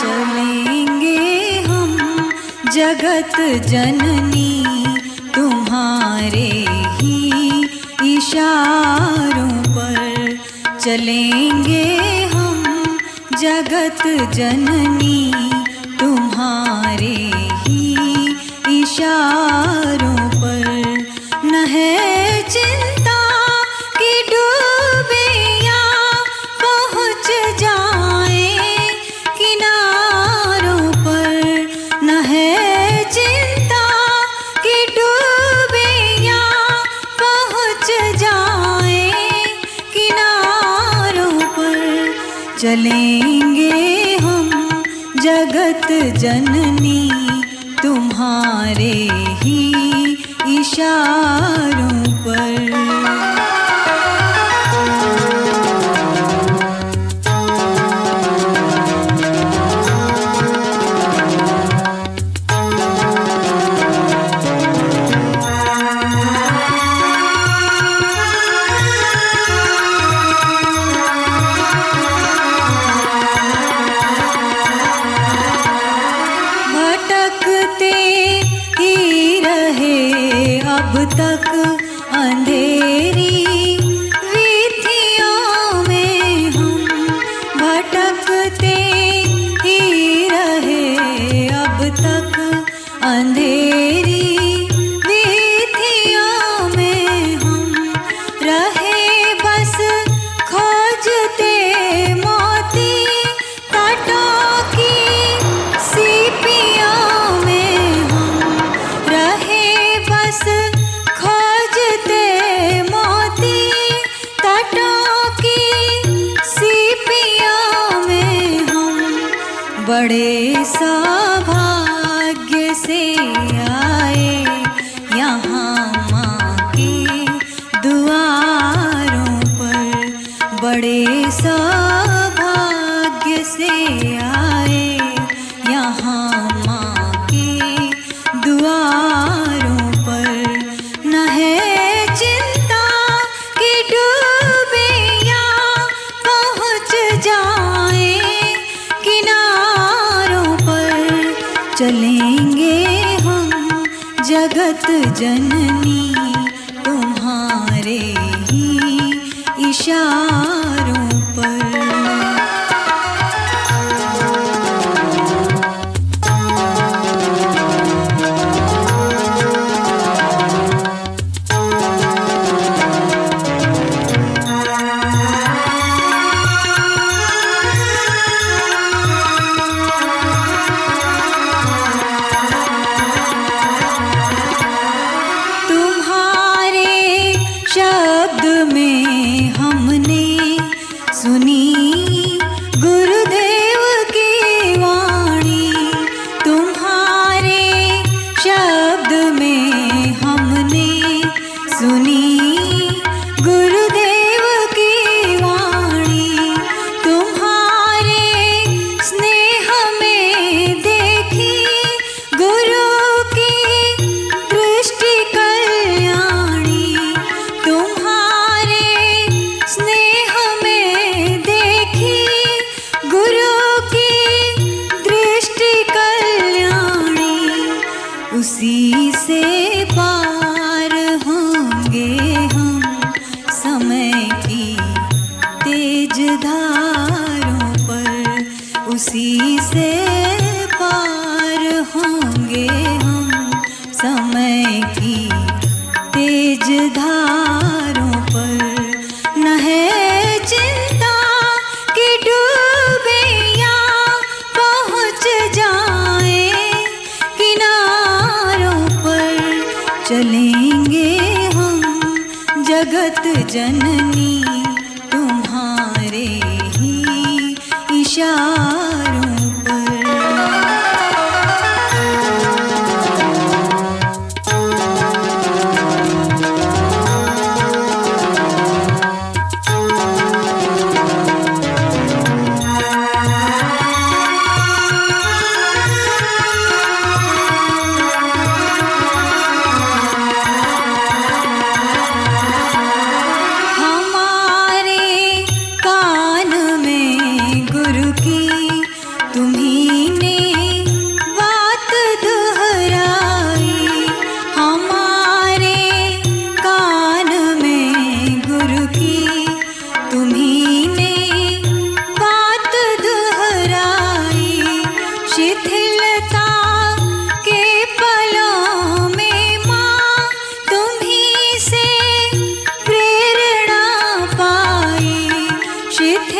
चलेंगे हम जगत जननी तुम्हारे ही इशारों पर। चलेंगे हम जगत जननी तुम्हारे ही इशारों पर। न है चिंता कि डूबियाँ पहुँच जाएं किनारों पर। न है चिंता कि डूबियाँ पहुँच जाएं किनारों पर। चलेंगे हम जगत जननी तुम्हारे ही इशारों पर। भटकते ही रहे अब तक अंधेरी वीथियों में हम। भटकते ही रहे अब तक अंधेरी वीथियों में हम। रहे बस खोजते मोती कांटों की सीपियों में हम। रहे बस खोजते मोती कांटों की सीपियों में हम। बड़े सौभाग्य से आए यहाँ माँ के दुआरों पर। बड़े सौभाग्य से आए यहाँ माँ के दुआरों पर। न है चिंता कि डूबियाँ पहुँच जाएं किनारों पर। चलेंगे हम जगत जननी तुम्हारे ही इशारों पर। तुम्हारे शब्द में हमने सुनी गुरुदेव की वाणी। तुम्हारे शब्द में हमने सुनी गुरुदेव की वाणी। तुम्हारे स्नेह में देखी गुरु की दृष्टि कल्याणी। तुम्हारे स्नेह में देखी गुरु की दृष्टि कल्याणी। उसी से पार होंगे हम समय की तेज धारों पर। उसी से पार होंगे हम समय की तेज धारों पर। न है चिंता कि डूबियाँ पहुँच जाएं किनारों पर। चलेंगे हम जगत जननी तुम्हारे ही इशारों पर। हमारे कान में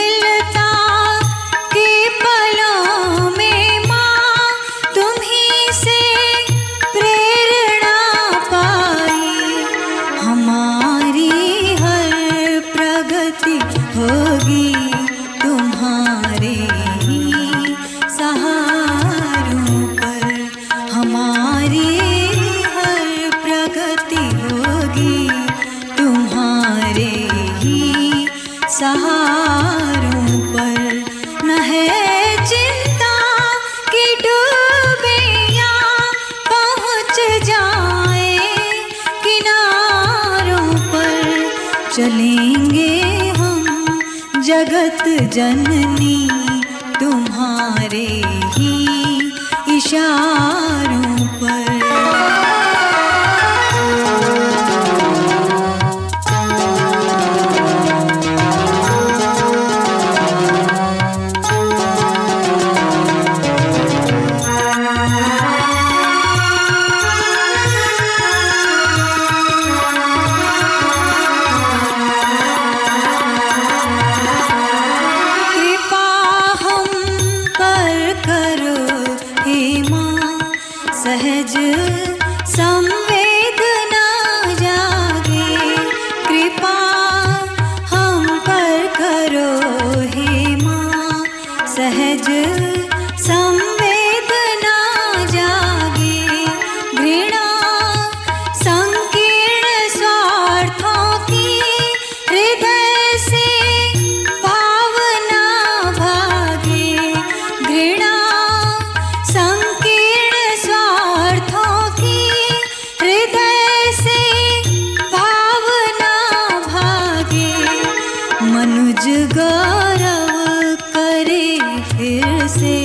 मिलता के पलों में माँ तुम्हीं से प्रेरणा पाई। हमारी हर प्रगति होगी तुम्हारे ही सहारों पर। हमारी हर प्रगति होगी तुम्हारे ही सहारों पर। न है चिंता कि डूबे या पहुँच जाए किनारों पर। चलेंगे हम जगत जननी तुम्हारे ही इशारों पर। सहज संवेदना जागे। कृपा हम पर करो हे माँ। सहज संवेदना जागे। घृणा संकीर्ण स्वार्थों की हृदय से भावना भागे। घृणा मनुज गौरव करे फिर से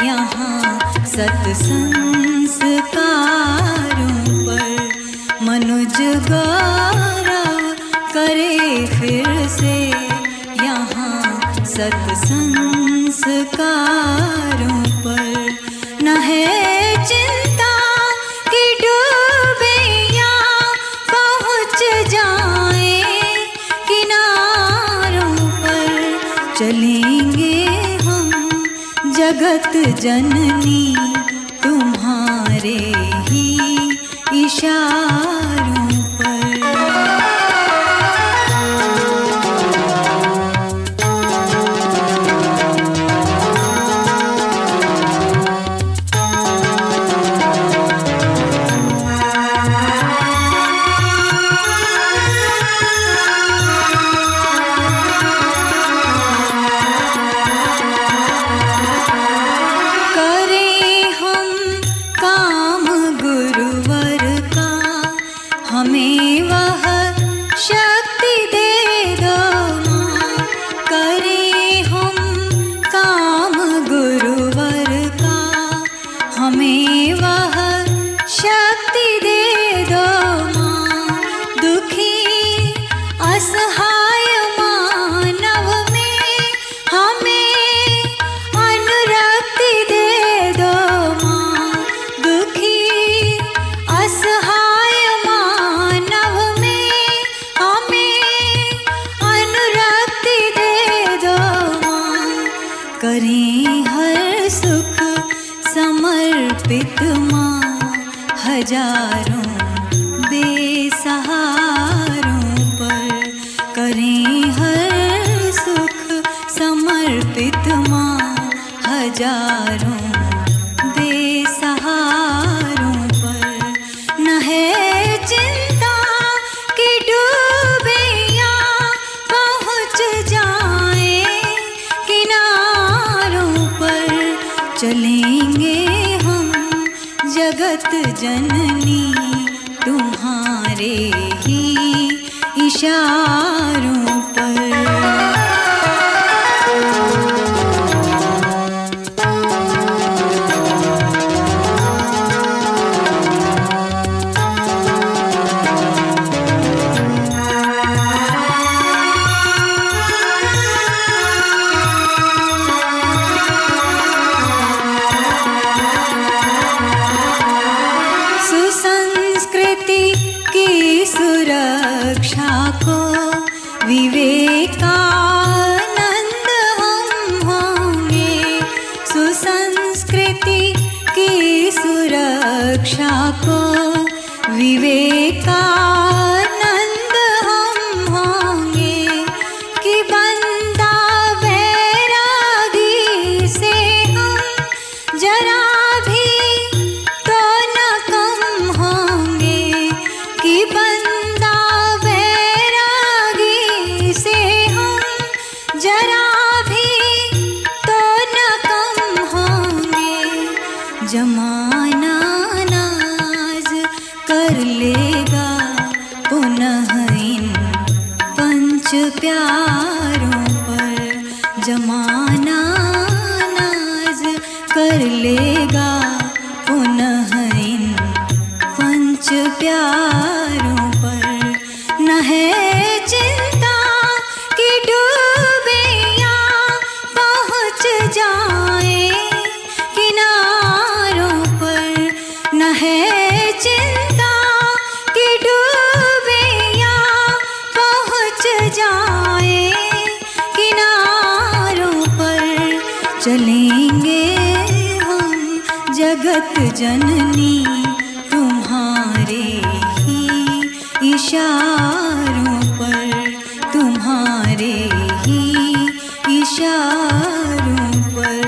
यहाँ सत्संस्कारों पर। मनुज गौरव करे फिर से यहाँ सत्संस्कारों पर। न है चिंता कि डूबे या पहुँच जाए किनारों पर। चलेंगे हम जगत जननी तुम्हारे ही इशारों पर। हमें वह शक्ति दे दो माँ। करें हम काम गुरुवर का। हमें वह शक्ति दे दो माँ। दुखी असहाय मानव में हमें अनुरक्ति दे दो माँ। दुखी असहाय करें हर सुख समर्पित माँ। हजारों बेसहारों पर। करें हर सुख समर्पित माँ। हजारों बेसहारों पर। न है चिंता कि डूबे या पहुँच जाए किनारों पर। चलेंगे हम जगत जननी तुम्हारे ही इशारों पर। रक्षा को विवेकानंद हम होंगे कि बंदा बैरागी से हम जरा भी तो न कम होंगे कि बंदा बैरागी से हम जरा भी तो न कम होंगे। जमाना नाज कर लेगा पुनः इन पंच प्यारों पर। जमाना नाज कर लेगा पुनः इन पंच प्यारों पर। न है चिंता कि डूबे या पहुँच जाए किनारों पर। न है चिंता कि डूबे या पहुँच जाए किनारों पर। चलेंगे हम जगत जननी तुम्हारे ही इशारों पर, तुम्हारे ही इशारों पर।